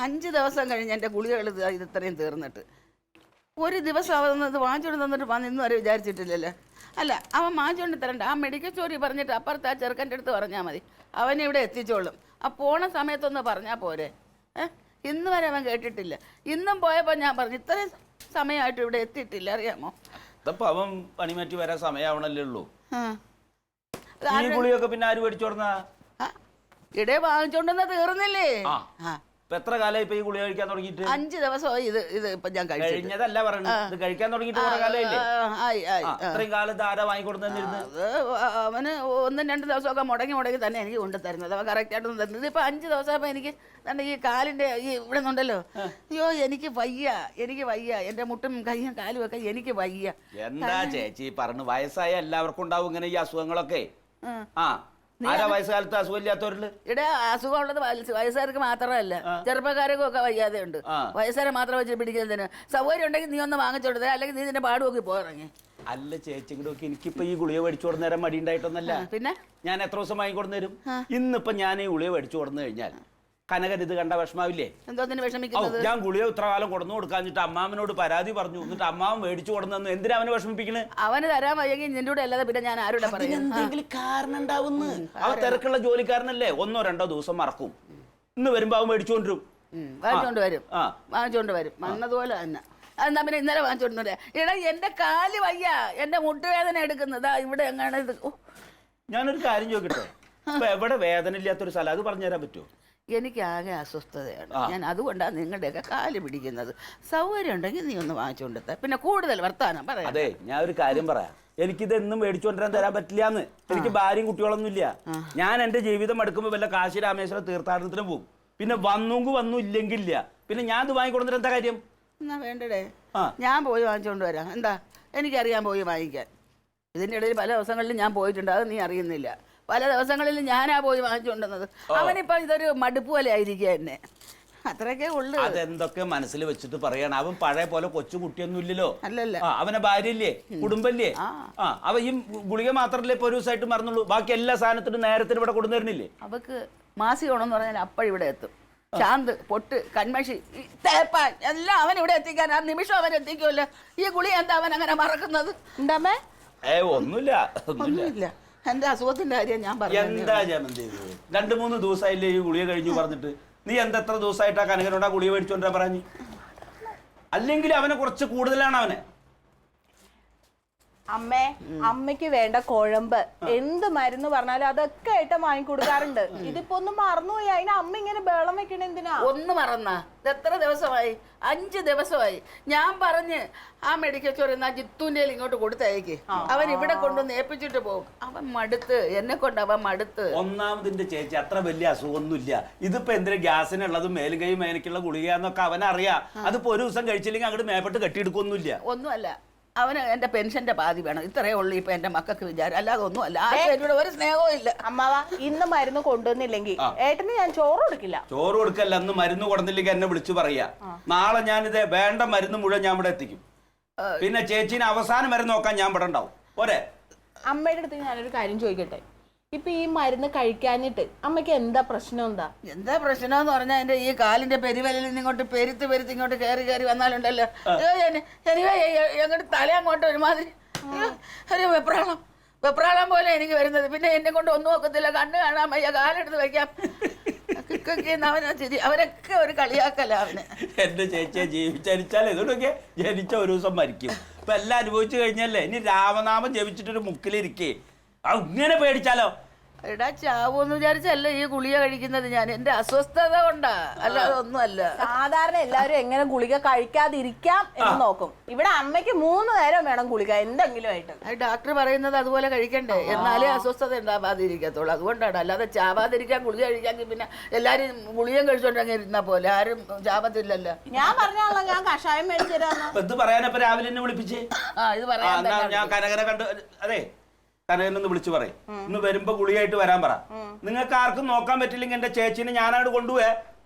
5 ദിവസം കഴിഞ്ഞ് എൻ്റെ ഗുളികകൾ ഇത് ഇത്രയും തീർന്നിട്ട് ഒരു ദിവസം അവൻ ഇത് വാങ്ങിച്ചുകൊണ്ട് തന്നിട്ട് വന്ന് ഇന്നും വരെ വിചാരിച്ചിട്ടില്ലല്ലോ. അല്ല, അവൻ വാങ്ങിച്ചുകൊണ്ട് തരണ്ട. ആ മെഡിക്കൽ സ്റ്റോറിൽ പറഞ്ഞിട്ട് അപ്പുറത്ത് ആ ചെറുക്കൻ്റെ അടുത്ത് പറഞ്ഞാൽ മതി, അവനെ ഇവിടെ എത്തിച്ചോളും. ആ പോണ സമയത്തൊന്ന് പറഞ്ഞാൽ പോരെ. ഇന്ന് വരെ അവൻ കേട്ടിട്ടില്ല. ഇന്നും പോയപ്പോൾ ഞാൻ പറഞ്ഞു ഇത്രയും സമയമായിട്ട് ഇവിടെ എത്തിയിട്ടില്ല, അറിയാമോ? അതപ്പോ അവൻ പണി മാറ്റി വരാൻ സമയമാവണല്ലേ ഉള്ളൂ. ഈ ഗുളിയൊക്കെ പിന്നെ ആര് മേടിച്ചോടുന്ന? ഇടേ വാങ്ങിച്ചോണ്ടെന്ന് തീർന്നില്ലേ? ഇപ്പൊ എത്ര കാലം ഇപ്പൊ ഈ ഗുളിക കഴിക്കാൻ തുടങ്ങിയിട്ട്? 5 ദിവസമായി ഇത് ഇപ്പൊ ഞാൻ കഴിഞ്ഞതല്ല പറഞ്ഞത്, ഇത് കഴിക്കാൻ തുടങ്ങിയിട്ട് കുറെ കാലമില്ലേ? അത്രയും കാലത്ത് ആരാ വാങ്ങിക്കൊടുത്തിരുന്നത്? അവന് 1-2 ദിവസമൊക്കെ മുടങ്ങി തന്നെ എനിക്ക് കൊണ്ടുതരുന്നത്. അവൻ കറക്റ്റായിട്ടൊന്നും തരുന്നത്. ഇതിപ്പോ 5 ദിവസമായപ്പോ എനിക്ക് ഈ കാലിന്റെ ഈ ഇവിടെ നിന്നുണ്ടല്ലോ, അയ്യോ എനിക്ക് വയ്യ, എന്റെ മുട്ടും കയ്യും കാലും ഒക്കെ എനിക്ക് വയ്യ. എന്താ ചേച്ചി പറഞ്ഞു, വയസ്സായ എല്ലാവർക്കും ഉണ്ടാവും ഇങ്ങനെ ഈ അസുഖങ്ങളൊക്കെ. ആരാ വയസ്സുകാലത്ത് അസുഖമില്ലാത്തവരില്? ഇവിടെ അസുഖമുള്ളത് വയസ്സുകാർക്ക് മാത്രമല്ല, ചെറുപ്പക്കാർക്കും ഒക്കെ വയ്യാതെ ഉണ്ട്. വയസ്സുകാരെ മാത്രം വെച്ച് പിടിക്കുന്നതിന് സൗകര്യം ഉണ്ടെങ്കിൽ നീ ഒന്ന് വാങ്ങിച്ചോടുത്തേ, അല്ലെങ്കിൽ നീ നിന്റെ പാട് നോക്കി പോയിറങ്ങി. അല്ല ചേച്ചിങ്ങടൊക്കെ എനിക്കിപ്പോ ഈ ഗുളിക മേടിച്ചു കൊടുന്ന നേരം മടി ഉണ്ടായിട്ടൊന്നല്ല. പിന്നെ ഞാൻ എത്ര ദിവസം വാങ്ങിക്കൊടുന്നു തരും? ഇന്നിപ്പോ ഞാൻ ഈ ഗുളിക മേടിച്ചു കൊടുന്നു കഴിഞ്ഞാൽ കനകൻ ഇത് കണ്ട വിഷമാവില്ലേ? എന്തോത്തിന് വിഷമിക്കുന്നത്? ഞാൻ ഗുളിക ഇത്ര കാലം കൊടുന്നു കൊടുക്കാഞ്ഞിട്ട് അമ്മാവനോട് പരാതി പറഞ്ഞു, എന്നിട്ട് അമ്മാവൻ മേടിച്ചു കൊടുന്നു. എന്തിനാ അവനെ വിഷമിപ്പിക്കണേ? അവന് തരാൻ വയ്യെങ്കിൽ നിന്റെ കൂടെ അല്ലാതെ പിന്നെ ഞാൻ ആരോടെ പറയും? എന്തെങ്കിലും കാരണം ഉണ്ടാവുന്നു. അവ തിരക്കുള്ള ജോലിക്കാരനല്ലേ, 1-2 ദിവസം മറക്കും. ഇന്ന് വരുമ്പോ അവൻ മേടിച്ചുകൊണ്ടിരും. വാങ്ങിച്ചോണ്ട് വരും വന്നതുപോലെ തന്നെ. എന്നാ പിന്നെ ഇന്നലെ വാങ്ങിച്ചോണ്ട് ഇടാ, എന്റെ കാല് വയ്യ, എന്റെ മുട്ടുവേദന എടുക്കുന്നതാ ഇവിടെ എങ്ങനെ. ഞാനൊരു കാര്യം ചോദിക്കട്ടെ, ഇപ്പൊ എവിടെ വേദന ഇല്ലാത്തൊരു സ്ഥലം അത് പറഞ്ഞുതരാൻ പറ്റുമോ? എനിക്കാകെ അസ്വസ്ഥതയാണ്. ഞാൻ അതുകൊണ്ടാണ് നിങ്ങളുടെയൊക്കെ കാല് പിടിക്കുന്നത്. സൗകര്യം ഉണ്ടെങ്കിൽ നീ ഒന്ന് വാങ്ങിച്ചുകൊണ്ടെത്താ, പിന്നെ കൂടുതൽ വർത്താനം പറയാം. അതെ, ഞാൻ ഒരു കാര്യം പറയാം, എനിക്കിതെന്നും മേടിച്ചുകൊണ്ടിരാൻ തരാൻ പറ്റില്ലാന്ന്. എനിക്ക് ഭാര്യയും കുട്ടികളൊന്നും ഇല്ല. ഞാൻ എന്റെ ജീവിതം എടുക്കുമ്പോൾ വല്ല കാശി രാമേശ്വരം തീർത്ഥാടനത്തിന് പോകും. പിന്നെ വന്നു ഇല്ലെങ്കില്ല. പിന്നെ ഞാൻ ഇത് വാങ്ങിക്കൊണ്ടിരുന്ന എന്താ കാര്യം? എന്നാ വേണ്ടടേ, ഞാൻ പോയി വാങ്ങിച്ചുകൊണ്ട് വരാം. എന്താ, എനിക്കറിയാൻ പോയി വാങ്ങിക്കാൻ. ഇതിൻ്റെ ഇടയിൽ പല ദിവസങ്ങളിലും ഞാൻ പോയിട്ടുണ്ട്, അത് നീ അറിയുന്നില്ല. പല ദിവസങ്ങളിൽ ഞാനാ പോയി വാങ്ങിച്ചുകൊണ്ടുവന്നത്. അവനിപ്പോ ഇതൊരു മടുപ്പ് പോലെ ആയിരിക്കുക എന്നെ, അത്രയൊക്കെ ഉള്ളു. അതെന്തൊക്കെ മനസ്സിൽ വെച്ചിട്ട് പറയണം. അവൻ പഴയ പോലെ കൊച്ചു കുട്ടിയൊന്നും ഇല്ലല്ലോ. അല്ലല്ല, അവനെ ഭാര്യയില്ലേ, കുടുംബല്ലേ. അവ ഈ ഗുളിക മാത്രല്ലേ ഇപ്പൊ ഒരു ദിവസമായിട്ട് മറന്നുള്ളൂ. ബാക്കി എല്ലാ സാധനത്തിനും നേരത്തിന് ഇവിടെ കൊണ്ടുവരുന്നില്ലേ? അവക്ക് മാസികണമെന്ന് പറഞ്ഞാൽ അപ്പോഴിവിടെ എത്തും. ശാന്ത്, പൊട്ട്, കൺമഷി, തേപ്പാൻ എല്ലാം അവൻ ഇവിടെ എത്തിക്കാൻ ആ നിമിഷം അവൻ എത്തിക്കുമല്ലോ. ഈ ഗുളി എന്താ അവൻ അങ്ങനെ മറക്കുന്നത്? എന്താമേ? ഒന്നുമില്ല. എന്റെ അസുഖത്തിന്റെ കാര്യം ഞാൻ പറഞ്ഞു. എന്താ ജമന്തി, 2-3 ദിവസമായില്ലേ ഈ ഗുളിക കഴിഞ്ഞു പറഞ്ഞിട്ട്? നീ എത്ര ദിവസമായിട്ടാ കനകനോടാ ഗുളിക മേടിച്ചോണ്ടാ പറഞ്ഞു? അല്ലെങ്കിൽ അവനെ കുറച്ച് കൂടുതലാണ് അവനെ. അമ്മേ, അമ്മയ്ക്ക് വേണ്ട കുഴമ്പ് എന്ത് മരുന്ന് പറഞ്ഞാലും അതൊക്കെ ഏട്ടൻ വാങ്ങിക്കൊടുക്കാറുണ്ട്. ഇതിപ്പോ ഒന്ന് മറന്നുപോയി, അതിന് അമ്മ ഇങ്ങനെ ബേളം വെക്കണ എന്തിനാ? ഒന്ന് മറന്നാ? എത്ര ദിവസമായി? 5 ദിവസമായി. ഞാൻ പറഞ്ഞ് ആ മെഡിക്കൽ സ്റ്റോറിൽ നിന്ന് ആ ജിത്തുവിന്റെ ഇങ്ങോട്ട് കൊടുത്തയക്ക്, അവൻ ഇവിടെ കൊണ്ടുവന്ന് ഏൽപ്പിച്ചിട്ട് പോകും. അവൻ മടുത്ത്, എന്നെ കൊണ്ട് അവൻ മടുത്ത്. ഒന്നാമതിന്റെ ചേച്ചി അത്ര വലിയ അസുഖമൊന്നുമില്ല. ഇതിപ്പോ എന്തിനാ ഗ്യാസിനുള്ളതും മേലും കൈ മേനക്കുള്ള ഗുളികന്നൊക്കെ അവനറിയാം. അതിപ്പോ ഒരു ദിവസം കഴിച്ചില്ലെങ്കിൽ അങ്ങോട്ട് മേപ്പെട്ട് കെട്ടിയെടുക്കൊന്നുമില്ല. ഒന്നുമല്ല, അവന് എന്റെ പെൻഷന്റെ പാതി വേണം. ഇത്രയേ ഉള്ളൂ ഇപ്പൊ എന്റെ മക്കൾക്ക് വിചാരം, അല്ലാതെ ഒന്നും അല്ല. ആരുടെ ഒരു സ്നേഹവും ഇല്ല. അമ്മാവാ, ഇന്ന് മരുന്ന് കൊണ്ടുവന്നില്ലെങ്കിൽ ഏട്ടന് ഞാൻ ചോറ് കൊടുക്കില്ല. ചോറ് കൊടുക്കല്ല, അന്ന് മരുന്ന് കൊടുന്നില്ലെങ്കിൽ എന്നെ വിളിച്ചു പറയാ. നാളെ ഞാനിത് വേണ്ട മരുന്ന് മുഴുവൻ ഞാൻ ഇവിടെ എത്തിക്കും. പിന്നെ ചേച്ചീനെ അവസാനം വരെ നോക്കാൻ ഞാൻ ഇവിടെ ഉണ്ടാവും. പോരെ? അമ്മയുടെ അടുത്ത് ഞാനൊരു കാര്യം ചോദിക്കട്ടെ, ഇപ്പൊ ഈ മരുന്ന് കഴിക്കാനിട്ട് അമ്മയ്ക്ക് എന്താ പ്രശ്നം? എന്താ പ്രശ്നം എന്ന് പറഞ്ഞാൽ എന്റെ ഈ കാലിന്റെ പെരുവലിൽ ഇങ്ങോട്ട് പെരുത്ത് ഇങ്ങോട്ട് കയറി വന്നാലുണ്ടല്ലോ, എങ്ങോട്ട് തല അങ്ങോട്ട് ഒരുമാതിരി ഒരു വെപ്രാളം പോലെ എനിക്ക് വരുന്നത്. പിന്നെ എന്നെ കൊണ്ട് ഒന്നും നോക്കത്തില്ല, കണ്ണ് കാണാൻ വയ്യ, കാലെടുത്ത് വയ്ക്കാം. അവരൊക്കെ ഒരു കളിയാക്കല അവന്. എന്റെ ചേച്ചിയെ ജീവിച്ചരിച്ചാൽ ഇതൊക്കെ ജനിച്ച ഒരു ദിവസം മരിക്കും. ഇപ്പൊ എല്ലാം അനുഭവിച്ചു കഴിഞ്ഞല്ലേ, ഇനി രാമനാമം ജപിച്ചിട്ടൊരു മുക്കിലിരിക്കേ. ഇങ്ങനെ പേടിച്ചാലോ? എടാ, ചാവൂന്ന് വിചാരിച്ചല്ല ഈ ഗുളിക കഴിക്കുന്നത് ഞാൻ, എന്റെ അസ്വസ്ഥത കൊണ്ടാ, അല്ലാതെ ഒന്നുമല്ല. സാധാരണ എല്ലാവരും എങ്ങനെ ഗുളിക കഴിക്കാതിരിക്കാം എന്ന് നോക്കും. ഇവിടെ അമ്മയ്ക്ക് 3 നേരം വേണം ഗുളിക എന്തെങ്കിലും ആയിട്ട്. ഡോക്ടർ പറയുന്നത് അതുപോലെ കഴിക്കണ്ടേ, എന്നാലേ അസ്വസ്ഥത ഉണ്ടാവാതിരിക്കത്തുള്ളൂ. അതുകൊണ്ടാണ്, അല്ലാതെ ചാവാതിരിക്കാൻ ഗുളിക കഴിക്കാമെങ്കിൽ പിന്നെ എല്ലാരും ഗുളികയും കഴിച്ചോണ്ടങ്ങ് ഇരുന്ന പോലെ ആരും ചാവത്തില്ലല്ലോ. ഞാൻ പറഞ്ഞാണല്ലോ ഞാൻ കഷായം മേടിച്ചു തരാന്ന്. ഇത് പറയാനപ്പോ രാവിലെ എന്നെ വിളിപ്പിച്ചേ. ഇത് പറയാൻ ഞാൻ കനകനെ കണ്ട്, അതെ കനകനൊന്ന് വിളിച്ചു പറയും, ഇന്ന് വരുമ്പോ ഗുളിയായിട്ട് വരാൻ പറ. നിങ്ങൾക്ക് ആർക്കും നോക്കാൻ പറ്റില്ലെങ്കിൽ എന്റെ ചേച്ചിനെ ഞാനങ്ങോട്ട് കൊണ്ടുപോയേ.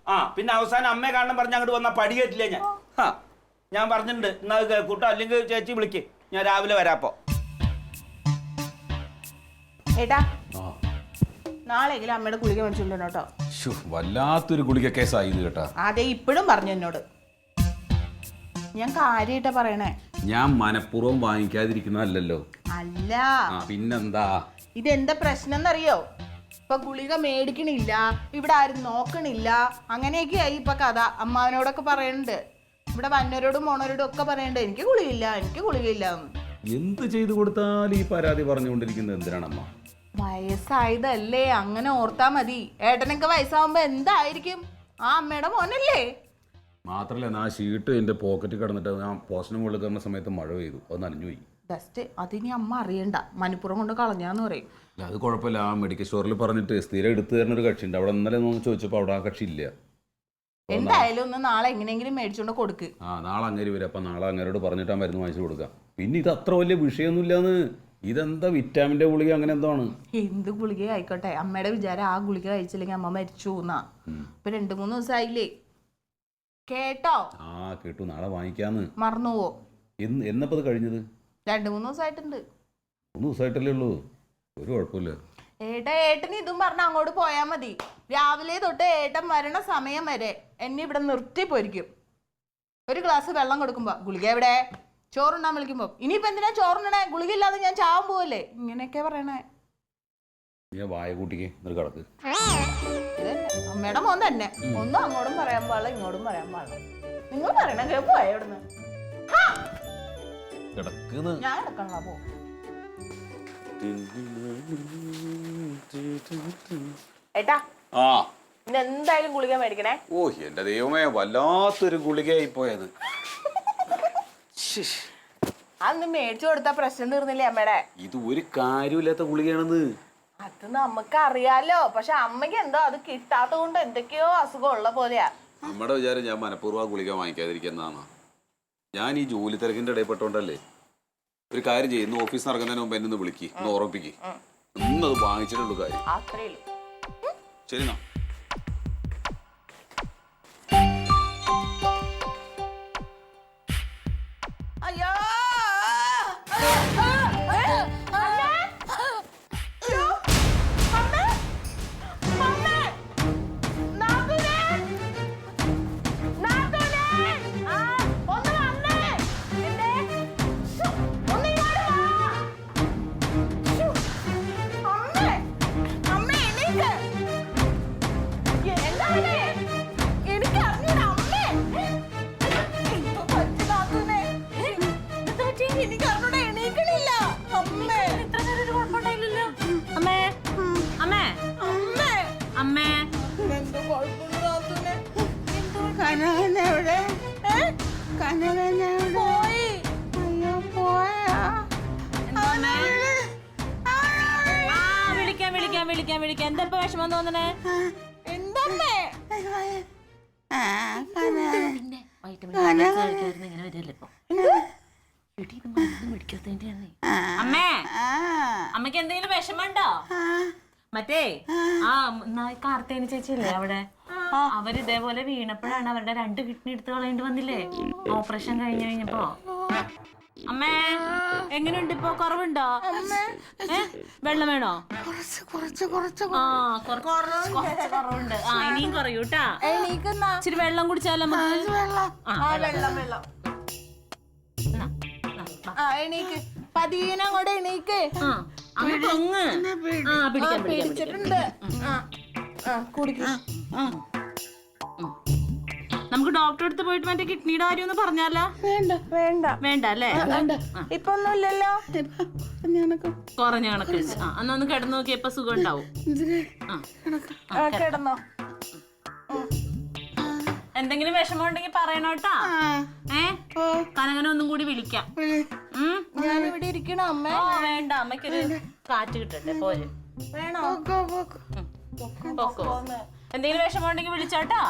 പിന്നെ അവസാനം അമ്മയെ കാണാൻ പറഞ്ഞ് അങ്ങോട്ട് വന്നാൽ പടി കയറ്റില്ല ഞാൻ. ഞാൻ പറഞ്ഞിട്ടുണ്ട്, എന്നാ കേൾക്കൂട്ടോ, അല്ലെങ്കിൽ ചേച്ചി വിളിക്ക്, ഞാൻ രാവിലെ വരാപ്പോ. ഏട്ടാ, നാളെയെങ്കിലും അമ്മയുടെ ഗുളിക മേടിച്ചോണ്ടോ കേട്ടോ. വല്ലാത്തൊരു ഗുളിക കേസായി ഇത് കേട്ടാ. അതെ ഇപ്പോഴും പറഞ്ഞു എന്നോട്. ഞാൻ കാര്യമായിട്ടാ പറയണേ. ഞാൻ മനഃപൂർവ്വം വാങ്ങിക്കാതിരിക്കുന്നതല്ലോ. അല്ല പിന്നെന്താ ഇതെന്താ പ്രശ്നം എന്നറിയോ? ഇപ്പൊ ഗുളിക മേടിക്കണില്ല, ഇവിടെ ആരും നോക്കണില്ല, അങ്ങനെയൊക്കെയായി ഇപ്പൊ കഥ. അമ്മാവനോടൊക്കെ പറയണ്ട്, ഇവിടെ വന്നവരോടും മോണവരോടും ഒക്കെ പറയണ്ട് എനിക്ക് ഗുളികയില്ല എനിക്ക് ഗുളികയില്ല. എന്ത് ചെയ്തു കൊടുത്താൽ ഈ പരാതി പറഞ്ഞുകൊണ്ടിരിക്കുന്നത് എന്തിനാണമ്മ? വയസ്സായതല്ലേ, അങ്ങനെ ഓർത്താ മതി. ഏട്ടനൊക്കെ വയസ്സാവുമ്പോ എന്തായിരിക്കും? ആ അമ്മയുടെ മോനല്ലേ. മാത്രല്ല ആ ഷീട്ട് എന്റെ പോക്കറ്റിൽ കിടന്നിട്ട് ഞാൻ പോസ്റ്റിന് മുകളിൽ കയറുന്ന സമയത്ത് മഴ പെയ്തു, അത് നനഞ്ഞുപോയി. ബെസ്റ്റ്, അതിനി അമ്മ അറിയണ്ട, മനപ്പുറം കൊണ്ട് കളഞ്ഞാന്ന് പറയും. അത് കുഴപ്പമില്ല. ആ മെഡിക്കൽ സ്റ്റോറിൽ പറഞ്ഞിട്ട് സ്ഥിരം എടുത്തു തരുന്ന ഒരു കക്ഷി ഉണ്ട്, അവിടെ ഇന്നലെ നോക്കി ചോദിച്ചപ്പോൾ അവിടെ ആ കക്ഷി ഇല്ല. എന്തായാലും ഒന്ന് നാളെ എങ്ങനെയെങ്കിലും മേടിച്ചോണ്ട് കൊടുക്ക്. നാളെ അങ്ങനെ വരും. അപ്പം നാളെ അങ്ങനോട് പറഞ്ഞിട്ട് ആ മരുന്ന് വാങ്ങിച്ചു കൊടുക്കാം. പിന്നെ ഇത് അത്ര വലിയ വിഷയമൊന്നുമില്ലാന്ന്. ഇതെന്താ വിറ്റാമിൻ്റെ ഗുളിക അങ്ങനെ എന്താണ്? എന്ത് ഗുളിക ആയിക്കോട്ടെ, അമ്മയുടെ വിചാരം ആ ഗുളിക കഴിച്ചില്ലെങ്കിൽ അമ്മ മരിച്ചു എന്നാ. ഇപ്പൊ 2-3 ദിവസമായില്ലേ കേട്ടോ? കേട്ടു. നാളെ വാങ്ങിക്കാന്ന്. മറന്നുപോവോ? എന്നപ്പോ അത് കഴിഞ്ഞത്? 2-3 ദിവസമായിട്ടുണ്ട്. 3 ദിവസമായിട്ടല്ലേ ഉള്ളൂ. ഒരു കുഴപ്പമില്ല. ഏട്ടന് ഇതും പറഞ്ഞ അങ്ങോട്ട് പോയാ മതി. രാവിലെ തൊട്ട് ഏട്ടൻ വരണ സമയം വരെ എന്നെ ഇവിടെ നിർത്തി പൊരിക്കും. ഒരു ഗ്ലാസ് വെള്ളം കൊടുക്കുമ്പോ ഗുളിക എവിടെ, ചോറുണ്ണാൻ വിളിക്കുമ്പോ ഇനിയിപ്പോ എന്തിനാ ചോറുണ്ണണേ, ഗുളിക ഇല്ലാതെ ഞാൻ ചാവാൻ പോവല്ലേ, ഇങ്ങനെയൊക്കെ പറയണേ. ഞാൻ വായ കൂട്ടിക്ക് കിടക്ക്. അമ്മയുടെ മോൻ തന്നെ. ഒന്നും അങ്ങോട്ടും പറയാൻ പാടില്ല ഇങ്ങോട്ടും പറയാൻ പാടില്ല. നിങ്ങൾ പറയണ കേൾപ്പോ എവിടുന്ന് ഞാൻ കിടക്കണ പോ. ഏട്ടാ എന്തായാലും ഗുളിക മേടിക്കണേ. എന്റെ ദൈവമേ, വല്ലാത്തൊരു ഗുളികയായി പോയത്. അതൊന്ന് മേടിച്ചു കൊടുത്താ പ്രശ്നം തീർന്നില്ലേ അമ്മയുടെ? ഇത് ഒരു കാര്യമില്ലാത്ത ഗുളികയാണെന്ന്. അത് നമുക്ക് അറിയാലോ, പക്ഷെ അമ്മയ്ക്ക് എന്തോ അത് കിട്ടാത്ത കൊണ്ട് എന്തൊക്കെയോ അസുഖം ഉള്ള പോലെയാ. നമ്മുടെ വിചാരം ഞാൻ മനഃപൂർവ്വം ഗുളിക വാങ്ങിക്കാതിരിക്കുന്നതാണ്. ഞാൻ ഈ ജോലി തിരക്കിന്റെ ഇടയിൽപ്പെട്ടോണ്ടല്ലേ. ഒരു കാര്യം ചെയ്യും, ഇന്ന് ഓഫീസിൽ ഇറങ്ങുന്നതിന് മുമ്പ് എന്നെ ഒന്ന് വിളിക്ക്, ഒന്ന് ഓർമ്മിപ്പിക്ക്. ഇന്നത് വാങ്ങിച്ചിട്ടുള്ളൂ കാര്യം. ശരി എന്നാ. അയ്യോ വിളിക്കാം. എന്താ ഇപ്പൊ വിഷമം തോന്നണേ? അമ്മേ, അമ്മക്ക് എന്തെങ്കിലും വിഷമമുണ്ടോ? മറ്റേ കാർത്തേനി ചേച്ചിയല്ലേ അവിടെ, അവര് ഇതേപോലെ വീണപ്പോഴാണ് അവരുടെ 2 കിഡ്നി എടുത്ത് കളയേണ്ടി വന്നില്ലേ ഓപ്പറേഷൻ കഴിഞ്ഞപ്പോ. അമ്മേ എങ്ങനെയുണ്ട് ഇപ്പൊ, കുറവുണ്ടോ? വെള്ളം വേണോ? കുറവുണ്ട്. ഇനിയും കുറയൂട്ടാ. ഇച്ചിരി വെള്ളം കുടിച്ചാലോ എണീക്ക്, പതിയെ അങ്ങോട്ട് എണീക്ക്. പിടിച്ചിട്ടുണ്ട്. നമുക്ക് ഡോക്ടറെ അടുത്ത് പോയിട്ട് മറ്റേ കിഡ്നിയുടെ കാര്യം ഒന്ന് പറഞ്ഞാലോ? വേണ്ട അല്ലേ? ഇപ്പൊ ഒന്നുമില്ലല്ലോ, കുറഞ്ഞ കണക്ക്. എന്നാ ഒന്ന് കിടന്നു നോക്കി, എപ്പോ സുഖം ഉണ്ടാവും. കിടന്നോ. എന്തെങ്കിലും വിഷമം ഉണ്ടെങ്കിൽ പറയണോട്ടാ. കനകനെ ഒന്നും കൂടി വിളിക്കാം. ഞാനിവിടെ ഇരിക്കണോ അമ്മ? വേണ്ട, അമ്മയ്ക്കൊരു കാറ്റ് കിട്ടട്ടെ പോര്. വേണോ? എന്തെങ്കിലും വിഷമം ഉണ്ടെങ്കിൽ വിളിച്ചോട്ടാ.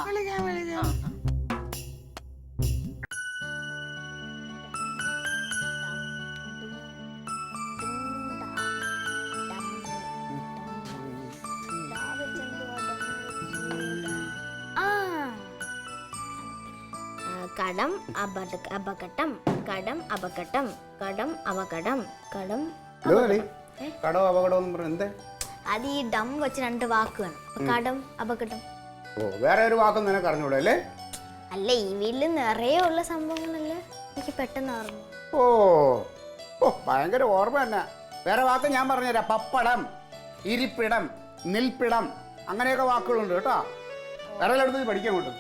കടം അപകടം, കടം അപകടം, കടം അപകടം, കടം കടം അപകടം. അത് ഈ ഡം വെച്ച് 2 വാക്ക് വേണം. അപ്പൊ കടം അപകടം. ഓ വേറെ ഒരു വാക്കും നിനക്ക് അറിഞ്ഞൂടെ അല്ലേ? അല്ല ഈ വീട്ടില് നിറയെ ഉള്ള സംഭവങ്ങളല്ലേ എനിക്ക് പെട്ടെന്ന് ഓർമ്മ. ഓ ഓ ഭയങ്കര ഓർമ്മ തന്നെ. വേറെ വാക്ക് ഞാൻ പറഞ്ഞുതരാം. പപ്പടം, ഇരിപ്പിടം, നിൽപ്പിടം, അങ്ങനെയൊക്കെ വാക്കുകളുണ്ട് കേട്ടോ. വേറെ എല്ലായിടത്തും പഠിക്കാൻ കൊണ്ട്.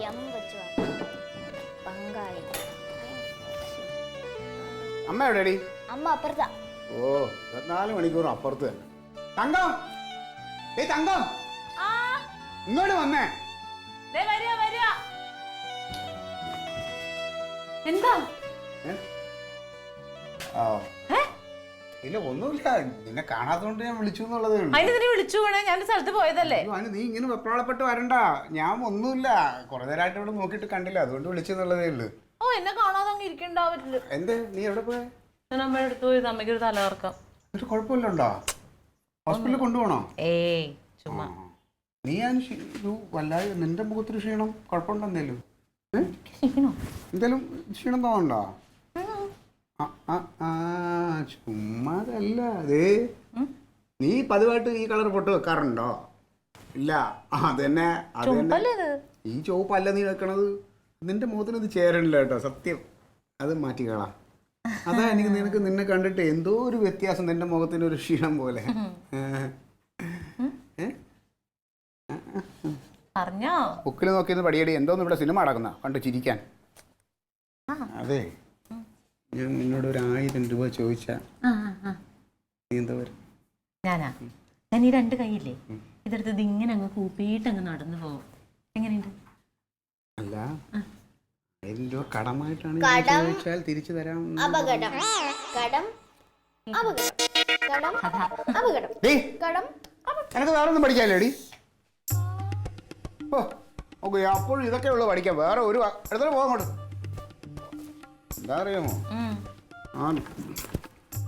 യം വെച്ച് വാക്ക്. പങ്കാളി. അമ്മ എവിടെയാടി? അമ്മ അപ്പുറത്താ. ഓ 24 മണിക്കൂറും അപ്പുറത്ത് തന്നെ. തങ്കം, ഏയ് തങ്കം, ഇങ്ങോട്ട് വന്നേ. എന്താ ആ ഇല്ല ഒന്നുമില്ല, നിന്നെ കാണാത്തോണ്ട് ഞാൻ വിളിച്ചു എന്നുള്ളതേ ഉള്ളൂ. അതിന് നിന്നെ വിളിച്ചു വേണേ ഞാൻ സ്ഥലത്ത് പോയതല്ലേ. അതിന് നീ ഇങ്ങനെ വെപ്രാളപ്പെട്ട് വരണ്ട. ഞാൻ ഒന്നുമില്ല, കുറെ നേരമായിട്ട് ഇവിടെ നോക്കിയിട്ട് കണ്ടില്ല, അതുകൊണ്ട് വിളിച്ചെന്നുള്ളതേ ഉള്ളൂ. ഓ എന്നെ കാണാതെ അങ്ങ് ഇരിക്കണ്ടാവില്ല. എന്ത് നീ എവിടെ പോയെ? ഞാൻ അമ്മയുടെ അടുത്ത് പോയത് അമ്മയ്ക്ക് ഒരു തലകറക്കം. ഒരു കുഴപ്പമില്ല ഉണ്ടോ? ഹോസ്പിറ്റലിൽ കൊണ്ടുപോകണോ? ഏയ് ചുമ്മാ. നീ വല്ലാതെ നിന്റെ മുഖത്തൊരു ക്ഷീണം കുഴപ്പമുണ്ടോ? എന്തേലും എന്തേലും ക്ഷീണം തോന്നണ്ടോ? ചുമ്മാതല്ല അതേ. നീ പതിവായിട്ട് ഈ കളർ പൊട്ട് വെക്കാറുണ്ടോ? ഇല്ല. അതന്നെ ഈ ചുവപ്പല്ല നീ വെക്കണത്. നിന്റെ മുഖത്തിന് ഇത് ചേരണില്ല കേട്ടോ, സത്യം. അത് മാറ്റിക്കളാ. അതാ എനിക്ക് നിന്നെ കണ്ടിട്ട് എന്തോ ഒരു വ്യത്യാസം, നിന്റെ മുഖത്തിന് ഒരു ക്ഷീണം പോലെ. പറഞ്ഞോ ബുക്കിൽ നോക്കിയത് പടിയടി. എന്തോന്ന് ഇവിടെ സിനിമ നടക്കുന്ന കണ്ട് ചിരിക്കാൻ. അതെ ഞാൻ നിന്നോട് ഒരു 1000 രൂപ ചോദിച്ചാ നീ എന്താ വരും? ഞാൻ ഈ 2 കൈയില്ലേ ഇതെടുത്ത് ഇങ്ങനെ അങ്ങ് കൂപ്പിയിട്ട് അങ്ങ് നടന്നു പോകും. എങ്ങനെയുണ്ട്? അല്ല 1000 രൂപ കടമായിട്ടാണ് ഞാൻ ചോദിച്ചാൽ തിരിച്ചു തരാം. അപകടം. കടം അപകടം. കടം അപകടം. കടം എനിക്ക് വേറെ ഒന്നും പഠിക്കാല്ലേടി? ഓ ഓക്കെ, അപ്പോഴും ഇതൊക്കെ ഉള്ളു പഠിക്കാൻ. വേറെ ഒരു എടുത്തോട്ട് പോകാങ്ങോട്ട്. എന്താ അറിയാമോ, ആ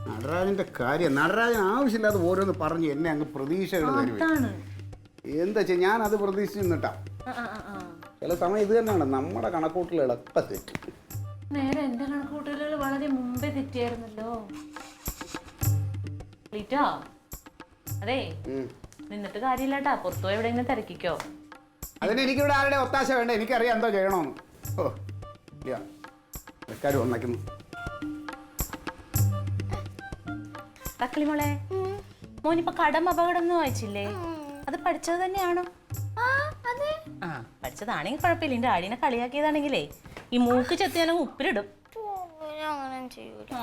നടരാജന്റെ കാര്യം, നടരാജൻ ആവശ്യമില്ലാതെ ഓരോന്ന് പറഞ്ഞ് എന്നെ അങ്ങ് പ്രതീക്ഷകൾ തരുവേ. എന്താ വെച്ചാൽ ഞാൻ അത് പ്രതീക്ഷിച്ച് നിന്നിട്ടാ. ചില സമയം ഇത് തന്നെയാണ് നമ്മുടെ കണക്കൂട്ടൽ എളുപ്പം തെറ്റും. നേരെ എന്റെ കണക്കൂട്ടലുകൾ വളരെ മുമ്പേ തെറ്റിയായിരുന്നല്ലോ. അതെ നിന്നിട്ട് കാര്യമില്ലാട്ടാ, പുറത്തുപോയി എവിടെയെങ്കിലും തിരക്കിക്കോ. അതിന് എനിക്കിവിടെ ആരുടെ ഒത്താശ വേണ്ട, എനിക്കറിയാം എന്തോ ചെയ്യണമെന്ന്. ഓ ഇല്ല ആൾക്കാർ വന്നേക്കുന്നു. തക്കളി മോളെ, മോനിപ്പോ കടം അപകടം എന്ന് വായിച്ചില്ലേ? അത് പഠിച്ചത് തന്നെയാണോ? ആ പഠിച്ചതാണെങ്കിൽ കുഴപ്പമില്ല. എന്റെ ആടിനെ കളിയാക്കിയതാണെങ്കിലേ ഈ മൂക്ക് ചെത്തിയാലും ഉപ്പിലിടും. ആ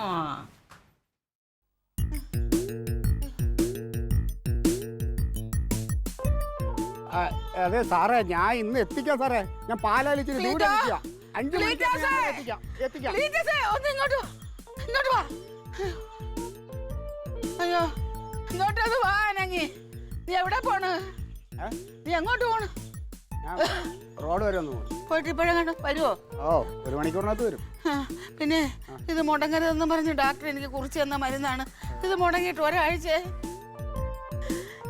അതെ സാറേ, ഞാൻ ഇന്ന് എത്തിക്കാം സാറേ. ഞാൻ പാലാലിച്ചിട്ട് ദൂരെ എത്തിക്കാം. 5 മിനിറ്റ് എത്തിക്കാം. ഒന്ന് ഇങ്ങോട്ട് വാ, ഇങ്ങോട്ട് വാ. അയ്യോ ഇങ്ങോട്ടൊന്ന് വാ അനങ്ങി. നീ എവിടെ പോണ്? നീ എങ്ങോട്ട് പോണ്? ഞാൻ റോഡ് വരെ ഒന്ന് പോയിട്ട് ഇപ്പോഴെങ്ങാണ്ട് വരുമോ? ഓ 1 മണിക്കൂറിനകത്ത് വരും. പിന്നെ ഇത് മുടങ്ങരുതെന്ന് പറഞ്ഞ് ഡോക്ടർ എനിക്ക് കുറിച്ച് തന്ന മരുന്നാണ്. ഇത് മുടങ്ങിയിട്ട് ഒരാഴ്ച.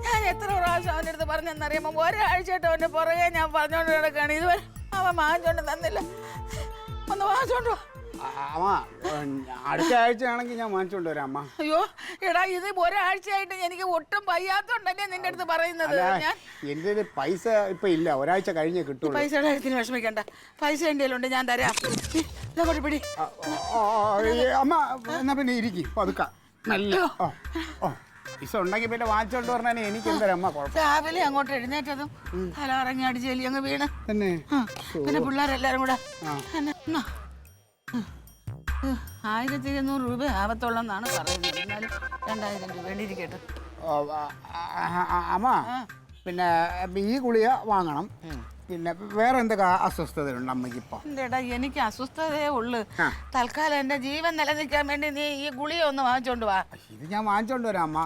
ഞാൻ എത്ര പ്രാവശ്യം അവൻ്റെ അടുത്ത് പറഞ്ഞെന്നറിയാമോ? ഒരാഴ്ചയായിട്ട് അവൻ്റെ പുറകെ ഞാൻ പറഞ്ഞോണ്ട് കിടക്കുകയാണ്. ഇതുവരെ അവൻ വാങ്ങിച്ചോണ്ട് തന്നില്ല. ഒന്ന് വാങ്ങിച്ചോണ്ട് വാ. അമ്മ അടുത്ത ആഴ്ച ആണെങ്കിൽ ഞാൻ വാങ്ങിച്ചോണ്ട് വരാം അമ്മ. അയ്യോ എടാ, ഇത് ഒരാഴ്ചയായിട്ട് എനിക്ക് ഒട്ടും വയ്യാത്തോണ്ടല്ലേ നിന്റെ അടുത്ത് പറയുന്നത്. ഞാൻ എൻ്റെ പൈസ ഇപ്പൊ ഇല്ല, ഒരാഴ്ച കഴിഞ്ഞേ കിട്ടുള്ളൂ. പൈസയുടെ കാര്യത്തിന് വിഷമിക്കണ്ട, പൈസ എൻ്റെ ഉണ്ട്, ഞാൻ തരാം. ഇതങ്ങോട്ട് പിടി. അമ്മ എന്നാ പിന്നെ ഇരിക്കും പതുക്ക നല്ല. പൈസ ഉണ്ടെങ്കിൽ പിന്നെ വാങ്ങിച്ചോണ്ട് പറഞ്ഞാൽ എനിക്ക് എന്തരാ അമ്മ കുഴപ്പം. രാവിലെ അങ്ങോട്ട് എഴുന്നേറ്റതും തല ഇറങ്ങി അടിച്ചേലി അങ്ങ് വീണ് തന്നെ. പിന്നെ പിള്ളേരെല്ലാരും കൂടെ 1200 രൂപ ആവത്തുള്ളെന്നാണ് പറയുന്നത്. എന്നാലും 2000 രൂപ വേണ്ടിയിരിക്കട്ടെ. അമ്മ പിന്നെ ഈ ഗുളിക വാങ്ങണം. പിന്നെ വേറെ എന്തൊക്കെ അസ്വസ്ഥതയുണ്ട് അമ്മയ്ക്ക് ഇപ്പൊ? എടാ എനിക്ക് അസ്വസ്ഥതയേ ഉള്ളു. തൽക്കാലം എന്റെ ജീവൻ നിലനിൽക്കാൻ വേണ്ടി നീ ഈ ഗുളിക ഒന്ന് വാങ്ങിച്ചോണ്ട് വാ. ഇത് ഞാൻ വാങ്ങിച്ചോണ്ട് വരാം അമ്മ.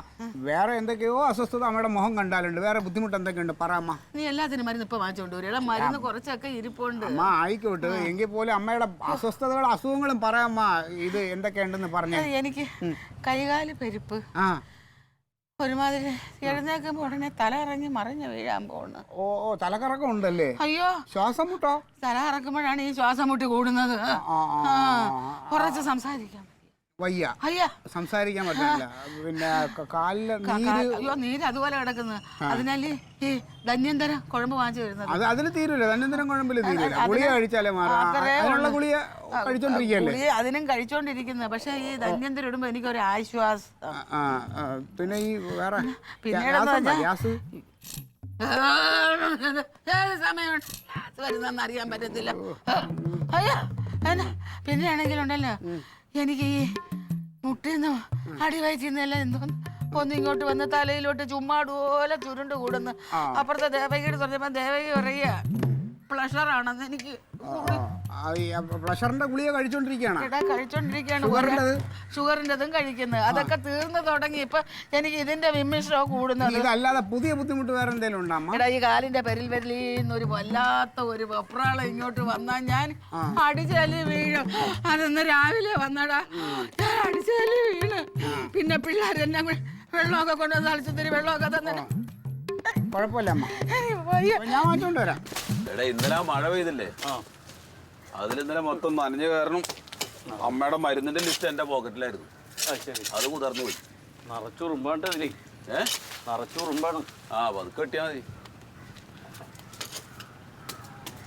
വേറെ എന്തൊക്കെയോ അസ്വസ്ഥത അമ്മയുടെ മുഖം കണ്ടാലുണ്ട്. വേറെ ബുദ്ധിമുട്ട് എന്തൊക്കെയുണ്ട് പറ അമ്മ. നീ എല്ലാത്തിനും മരുന്ന് ഇപ്പൊ വാങ്ങിച്ചോണ്ട് വരും. മരുന്ന് കുറച്ചൊക്കെ ഇരിപ്പുണ്ട്. അമ്മ ആയിക്കോട്ടെ, എങ്കിൽ പോലും അമ്മയുടെ അസ്വസ്ഥതകളും അസുഖങ്ങളും പറയാമ്മ. ഇത് എന്തൊക്കെയുണ്ടെന്ന് പറഞ്ഞു. എനിക്ക് കൈകാല് പെരുപ്പ്, ഒരുമാതിരി എഴുന്നേക്കുമ്പോ ഉടനെ തല ഇറങ്ങി മറിഞ്ഞ് വീഴാൻ പോണ്. ഓ തലകറക്കം ഉണ്ടല്ലേ? അയ്യോ ശ്വാസം മുട്ടോ? തല ഇറക്കുമ്പോഴാണ് ഈ ശ്വാസം മുട്ടി കൂടുന്നത്. കുറച്ച് സംസാരിക്കാം. വയ്യ, അയ്യാ സംസാരിക്കാൻ പറ്റില്ല, പിന്നെ കാലില് നീര്. അയ്യോ നീര് അതുപോലെ കിടക്കുന്നു. അതിനാല് ഈ ധന്യന്തരം കുഴമ്പ് വാങ്ങിച്ചു വരുന്നത്. അതിന് തീരൂല, ധന്യന്തരം കുഴമ്പില് തീരൂല. ഗുളിക കഴിച്ചാലേ മാറാം. അതിനുള്ള ഗുളിക കഴിച്ചോണ്ടിരിക്കല്ലേ? ഗുളിക അതിനും കഴിച്ചോണ്ടിരിക്കുന്നത്. പക്ഷെ ഈ ധന്യന്തരം ഇടുമ്പോ എനിക്കൊരു ആശ്വാസം. പിന്നെ ഈ വേറെ പിന്നീട് ഗ്യാസ് ഏത് സമയം വരുന്നെന്ന് അറിയാൻ പറ്റത്തില്ല. അയ്യോ പിന്നെ ആണെങ്കിലുണ്ടല്ലോ എനിക്ക് ഈ മുട്ടിന്ന് അടിവയറ്റിന്നെല്ലാം എന്തോന്ന് ഒന്ന് ഇങ്ങോട്ട് വന്ന് തലയിലോട്ട് ചുമ്മാടുപോലെ ചുരുണ്ട് കൂടുന്നു. അപ്പുറത്തെ ദേവകിയോട് പറഞ്ഞപ്പോ ദേവകി പറയാ പ്ലഷറാണെന്ന്. എനിക്ക് പ്രഷറിന്റെ ഗുളിക കഴിച്ചോണ്ടിരിക്കുകയാണ്. കഴിച്ചോണ്ടിരിക്കുകയാണ്. ഷുഗറിൻ്റെതും കഴിക്കുന്നത്. അതൊക്കെ തീർന്നു തുടങ്ങി. ഇപ്പൊ എനിക്ക് ഇതിന്റെ വിമ്മിഷ്ടോ കൂടുന്നത്. ഇതല്ലാതെ പുതിയ ബുദ്ധിമുട്ട് വേറെ എന്തെങ്കിലും ഉണ്ടോ? എടാ ഈ കാലിന്റെ പെരിൽവെരലിന്നൊരു വല്ലാത്ത ഒരു വെപ്രാളം ഇങ്ങോട്ട് വന്നാൽ ഞാൻ അടിച്ചാല് വീഴും. അതൊന്ന് രാവിലെ വന്നടാ, ഞാൻ അടിച്ചാല് വീണ്. പിന്നെ പിള്ളേർ എന്നെ വെള്ളമൊക്കെ കൊണ്ടുവന്ന് തളിച്ചത്തിരി വെള്ളമൊക്കെ തന്നെ. കുഴപ്പമില്ല അമ്മ, ഞാൻ മാറ്റോണ്ട് വരാം. എടാ ഇന്നലെ ആ മഴ പെയ്തില്ലേ, അതിലിന്നലെ മൊത്തം നനഞ്ഞ കാരണം അമ്മയുടെ മരുന്നിന്റെ ലിസ്റ്റ് എന്റെ പോക്കറ്റിലായിരുന്നു. അത് കുതിർന്നു പോയി. നിറച്ചുറുമ്പാണ്ടതിലേ നിറച്ചുറുമ്പാണ്. പതുക്കെ കിട്ടിയാ മതി.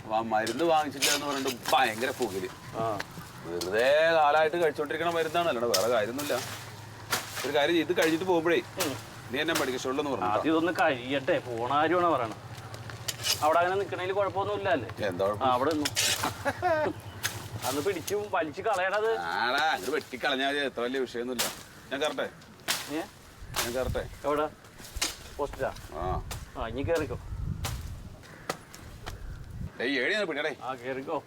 അപ്പൊ ആ മരുന്ന് വാങ്ങിച്ചില്ല എന്ന് പറഞ്ഞിട്ട് ഭയങ്കര പുകയില്. വെറുതെ കാലമായിട്ട് കഴിച്ചോണ്ടിരിക്കണ മരുന്നാണ്, അല്ലാണ്ട് വേറെ കാര്യമൊന്നുമില്ല. ഒരു കാര്യം ഇത് കഴിഞ്ഞിട്ട് പോകുമ്പോഴേ നീ എന്നെ മെഡിക്കൽ സ്റ്റോറിലെന്ന് പറഞ്ഞു. ആദ്യം ഇതൊന്ന് കഴിയട്ടെ, പോണ കാര്യമാണ് പറയണം. അവിടെ അങ്ങനെ നിക്കണേല് കുഴപ്പമൊന്നുമില്ല അല്ലേ? എന്താ അവിടെ നിന്നു അന്ന് പിടിച്ചു വലിച്ചു കളയണത്. ആടാ അങ്ങോട്ട് വെട്ടിക്കളഞ്ഞാൽ എത്ര വലിയ വിഷയമൊന്നുമില്ല. ഞാൻ കയറട്ടെ? ഞാൻ കയറട്ടെ? എവിടെ പോസ്റ്റാ? ഇനി കേറിക്കോ. ഏഴ് പിടിയടേ. കേറിക്കോ.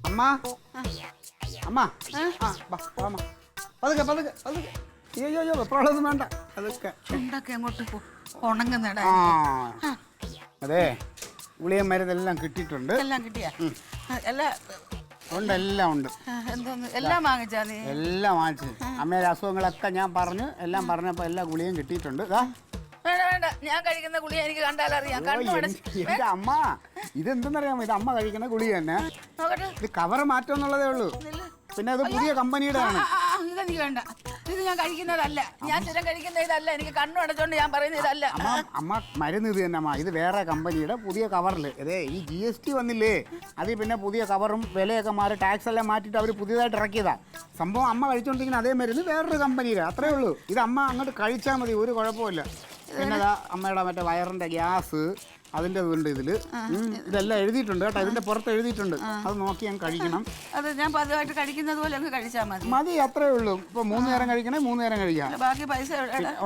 അമ്മ അമ്മ പതുക്കെ പതുക്കെ പതുക്കെ. അയ്യോ വെപ്രാളൊന്നും വേണ്ട. അതൊക്കെ ചുണ്ടൊക്കെ അങ്ങോട്ട് ഉണങ്ങുന്നടാ. അതെ, ഗുളിക മരുന്നെല്ലാം കിട്ടിയിട്ടുണ്ട്. എല്ലാം കിട്ടിയാ? എല്ലാം ഉണ്ട്, എല്ലാം ഉണ്ട്. എന്തോന്ന് എല്ലാം വാങ്ങിച്ചാ നീ? എല്ലാം വാങ്ങിച്ചു. അമ്മയുടെ അസുഖങ്ങളൊക്കെ ഞാൻ പറഞ്ഞു, എല്ലാം പറഞ്ഞപ്പോൾ എല്ലാ ഗുളികയും കിട്ടിയിട്ടുണ്ട്. വേണ്ട വേണ്ട, ഞാൻ കഴിക്കുന്ന ഗുളിക എനിക്ക് കണ്ടാലറിയാം. എന്റെ അമ്മ ഇതെന്തെന്നറിയാമോ? ഇത് അമ്മ കഴിക്കുന്ന ഗുളിക തന്നെ. നോക്കട്ടെ, ഇത് കവർ മാറ്റം എന്നുള്ളതേ ഉള്ളൂ. പിന്നെ അത് പുതിയ കമ്പനിയുടെ ആണ്. ഇതെനിക്ക് വേണ്ട. ഇത് ഞാൻ കഴിക്കുന്നതല്ല. ഞാൻ സ്ഥിരം കഴിക്കുന്ന ഇതല്ല. എനിക്ക് കണ്ണു അടച്ചോണ്ട് ഞാൻ പറയുന്ന ഇതല്ല. അമ്മ മരുന്ന് ഇത് തന്നെ അമ്മ. ഇത് വേറെ കമ്പനിയുടെ പുതിയ കവറിൽ. അതെ, ഈ GST വന്നില്ലേ, അതിൽ പിന്നെ പുതിയ കവറും വിലയൊക്കെ മാറി ടാക്സ് എല്ലാം മാറ്റിയിട്ട് അവർ പുതിയതായിട്ട് ഇറക്കിയതാ സംഭവം. അമ്മ കഴിച്ചോണ്ടിരിക്കുന്ന അതേ മരുന്ന് വേറൊരു കമ്പനിയുടെ, അത്രേ ഉള്ളൂ. ഇത് അമ്മ അങ്ങോട്ട് കഴിച്ചാൽ മതി, ഒരു കുഴപ്പമില്ല. പിന്നെ അമ്മയുടെ മറ്റേ വയറിന്റെ ഗ്യാസ് അതിൻ്റെ ഇതുണ്ട് ഇതില്. ഇതെല്ലാം എഴുതിയിട്ടുണ്ട് കേട്ടോ, ഇതിന്റെ പുറത്ത് എഴുതിയിട്ടുണ്ട്. അത് നോക്കി ഞാൻ കഴിക്കണം. അത് ഞാൻ പതിവായിട്ട് കഴിക്കുന്നത് പോലെ അങ്ങ് കഴിച്ചാൽ മതി. മതി, അത്രേ ഉള്ളൂ. ഇപ്പൊ 3 നേരം കഴിക്കണേ 3 നേരം കഴിക്കാം. ബാക്കി പൈസ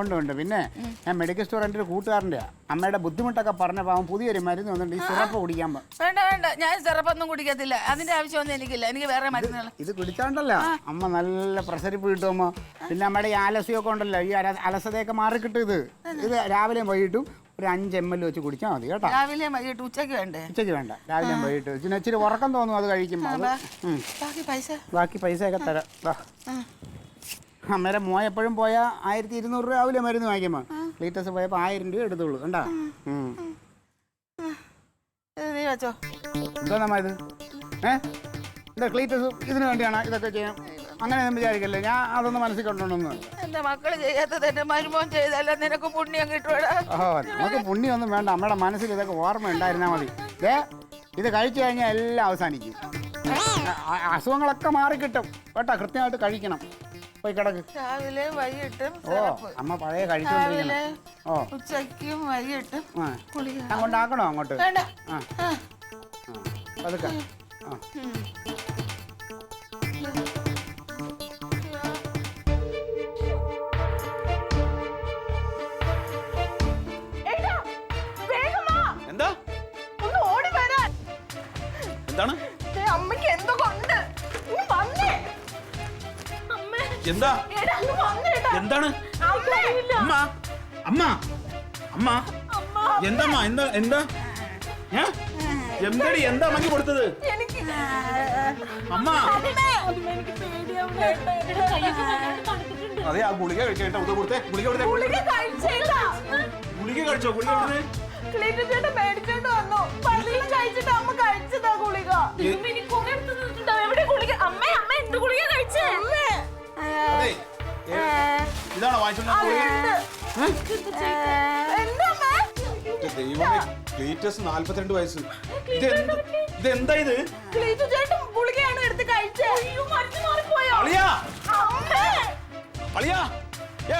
ഉണ്ട്. പിന്നെ ഞാൻ മെഡിക്കൽ സ്റ്റോർ എൻ്റെ ഒരു കൂട്ടുകാരൻ്റെ അമ്മയുടെ ബുദ്ധിമുട്ടൊക്കെ പറഞ്ഞപ്പോൾ അവൻ പുതിയൊരു മരുന്ന് വന്നിട്ട് ഈ സിറപ്പ് കുടിക്കാൻ. വേണ്ട വേണ്ട, ഞാൻ സിറപ്പൊന്നും കുടിക്കത്തില്ല. അതിന്റെ ആവശ്യമൊന്നും എനിക്കില്ല. എനിക്ക് വേറെ മരുന്നുകൾ. ഇത് കുടിച്ചാണ്ടല്ലോ അമ്മ നല്ല പ്രസരിപ്പ് കിട്ടും അമ്മ. പിന്നെ അമ്മയുടെ ഈ ആലസ്യമൊക്കെ ഉണ്ടല്ലോ, ഈ അലസതയൊക്കെ മാറിക്കിട്ടും. ഇത് രാവിലെയും വൈകിട്ടും ഒരു 5 ml വെച്ച് കുടിച്ചാൽ മതി കേട്ടോ. രാവിലെ വൈകിട്ട് ഉച്ചയ്ക്ക് വേണ്ടേ? ഉച്ചയ്ക്ക് വേണ്ട, രാവിലെയും വൈകിട്ട്. പിന്നെ ഇച്ചിരി ഉറക്കം തോന്നും അത് കഴിക്കുമ്പോൾ. ബാക്കി പൈസയൊക്കെ തരാം. അമ്മേരെ മോൻ എപ്പോഴും പോയാൽ 1200 രൂപ രാവിലെ മരുന്ന് വാങ്ങിക്കുമ്പോൾ, ലീറ്റേഴ്സ് പോയപ്പോൾ 1000 രൂപ എടുത്തോളൂ. കണ്ടാ? നീ വെച്ചോ. എന്താ നമ്മ ഇത്? എന്താ ക്ലീറ്റസ് ഇതിന് വേണ്ടിയാണ് ഇതൊക്കെ ചെയ്യാൻ? അങ്ങനെ ഒന്നും വിചാരിക്കല്ലേ, ഞാൻ അതൊന്നും മനസ്സിൽ കൊണ്ടുവന്നു. എന്റെ മക്കള് ചെയ്യാത്തത് എന്റെ മരുമോൻ ചെയ്തല്ല, നിനക്ക് പുണ്യം കിട്ടുവാടാ. നമുക്ക് പുണ്യൊന്നും വേണ്ട, അമ്മയുടെ മനസ്സിൽ ഇതൊക്കെ ഓർമ്മ ഉണ്ടായിരുന്നാൽ മതി. ഇത് കഴിച്ചു കഴിഞ്ഞാൽ എല്ലാം അവസാനിക്കും. അസുഖങ്ങളൊക്കെ മാറിക്കിട്ടും കേട്ടോ. കൃത്യമായിട്ട് കഴിക്കണം. പോയി കിടക്ക്. രാവിലെ വൈകിട്ടും. അമ്മ പഴയ കഴിച്ചോണ്ടിരിക്കണം. ഉച്ചയ്ക്കും വൈകിട്ടും. ഞാൻ കൊണ്ടാക്കണോ അങ്ങോട്ട്? വേണ്ട. അതൊക്കെ എന്താ ഒന്ന് ഓടി വരാൻ. എന്താണ്? അമ്മയ്ക്ക് എന്തോ കൊണ്ട് എന്താ എന്താണ്? അമ്മ അമ്മ അമ്മ എന്തമ്മ എന്താ എന്താ എന്തടി എന്താ അമ്മക്ക് കൊടുത്തത്? അമ്മ അതെ, ആ ഗുളിക കഴിക്കട്ടെ. ഗുളിക കൊടുത്തേ. ഗുളിക കഴിച്ചോ? ഗുളിക കൊടുത്തേ. ക്ലീറ്റു ചേട്ടൻ മേടിച്ചോണ്ട് വന്നു. പള്ളിയിൽ കഴിച്ചിട്ട് അമ്മ കഴിച്ചതാ ഗുളിക. എവിടെ ഗുളിക? അമ്മേ അമ്മ എന്ത് ഗുളിക കഴിച്ചേ? അതെ, ഇതാണോ വാങ്ങിച്ചോണ്ട് എന്താ അമ്മ? ദൈവമേ, ക്ലീറ്റസ് 42 വയസ്സ്. ഇതെന്താ ഇത്? ക്ലീറ്റു ചേട്ടൻ ഗുളികയാണ് എടുത്ത് കഴിച്ചേ. അയ്യോ, മരിച്ചു മാറിപ്പോയോ? അളിയാ, അമ്മേ, അളിയാ,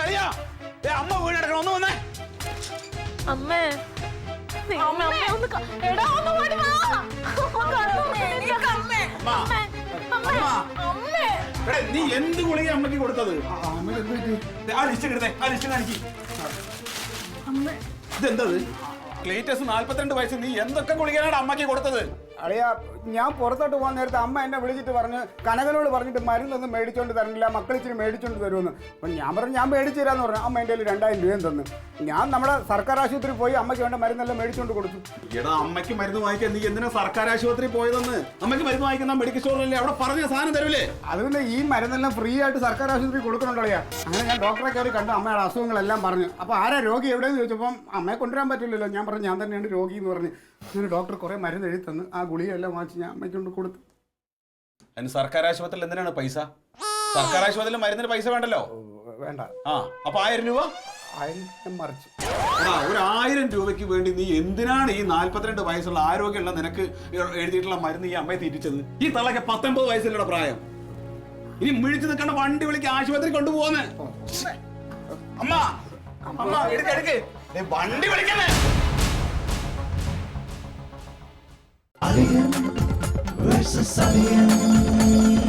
അളിയാ, അമ്മ വീടെടുക്കണം, ഒന്ന് വന്നേ. അമ്മേ അമ്മേ, എടാ ഒന്ന് ഓടി വാ. എനിക്ക് അമ്മേ. അമ്മേ, എടേ, നീ എന്ത് ഗുളിക അമ്മയ്ക്ക് കൊടുത്തത്? അമ്മ എന്ത് പറ്റി? ആ ലിസ്റ്റ് എടുത്തേ, ആ ലിസ്റ്റ് കാണിക്ക്. ഇതെന്തത്? ക്ലീറ്റസ് 42 വയസ്സ്, നീ എന്തൊക്കെ ഗുളികയാണ് അമ്മയ്ക്ക് കൊടുത്തത്? അളിയാ, ഞാൻ പുറത്തോട്ട് പോകാൻ നേരത്തെ അമ്മ എന്നെ വിളിച്ചിട്ട് പറഞ്ഞ് കനകനോട് പറഞ്ഞിട്ട് മരുന്നൊന്നും മേടിച്ചോണ്ട് തരണില്ല, മക്കൾ ഇച്ചിരി മേടിച്ചോണ്ട് തരുമെന്ന്. അപ്പം ഞാൻ പറഞ്ഞു ഞാൻ മേടിച്ചു തരാമെന്ന് പറഞ്ഞു. അമ്മ എൻ്റെ 2000 രൂപയും തന്നു. ഞാൻ നമ്മുടെ സർക്കാർ ആശുപത്രി പോയി അമ്മയ്ക്ക് വേണ്ട മരുന്നെല്ലാം മേടിച്ചോണ്ട് കൊടുത്തു. എടാ, അമ്മയ്ക്ക് മരുന്ന് വാങ്ങിക്കാൻ നീ എന്തിനാ സർക്കാർ ആശുപത്രി പോയതെന്ന്? അമ്മയ്ക്ക് മരുന്ന് വാങ്ങിക്കുന്ന മെഡിക്കൽ സ്റ്റോറിലല്ലേ, അവിടെ പറഞ്ഞ സാധനം തരൂലേ? അതുകൊണ്ട് ഈ മരുന്നെല്ലാം ഫ്രീ ആയിട്ട് സർക്കാർ ആശുപത്രി കൊടുക്കണുണ്ടോ അളിയാ? അങ്ങനെ ഞാൻ ഡോക്ടറെ കയറി കണ്ടു, അമ്മയുടെ അസുഖങ്ങളെല്ലാം പറഞ്ഞു. അപ്പോൾ ആരാ രോഗി എവിടെയെന്ന് ചോദിച്ചപ്പം അമ്മയെ കൊണ്ടുവരാൻ പറ്റില്ലല്ലോ. ഞാൻ പറഞ്ഞു ഞാൻ തന്നെയാണ് രോഗി എന്ന് പറഞ്ഞ്. അങ്ങനെ ഡോക്ടർ കുറേ മരുന്ന് എഴുതി തന്ന് ആ ഗുളികയെല്ലാം വാങ്ങിച്ച് ഞാൻ അമ്മയ്ക്ക് കൊണ്ട് കൊടുത്തു. അതിന് സർക്കാർ ആശുപത്രിയിൽ എന്തിനാണ് പൈസ? സർക്കാർ ആശുപത്രിയിൽ മരുന്നിന് പൈസ വേണ്ടല്ലോ. വേണ്ട, ആ, അപ്പൊ 1000 രൂപ മറിച്ച്. ഒരു 1000 രൂപയ്ക്ക് വേണ്ടി നീ എന്തിനാണ് ഈ 42 വയസ്സുള്ള ആരോഗ്യമുള്ള നിനക്ക് എഴുതിയിട്ടുള്ള മരുന്ന് ഈ അമ്മയെ തിരിച്ചത്? ഈ തള്ളക്ക് 19 വയസ്സിലുള്ള പ്രായം. ഇനി മിഴിച്ചു നിൽക്കേണ്ട വണ്ടി വിളിക്ക് ആശുപത്രി കൊണ്ടുപോകുന്നേ. അമ്മ, അമ്മ, എടുക്ക്, വണ്ടി വിളിക്കണേ. Alien versus Alien.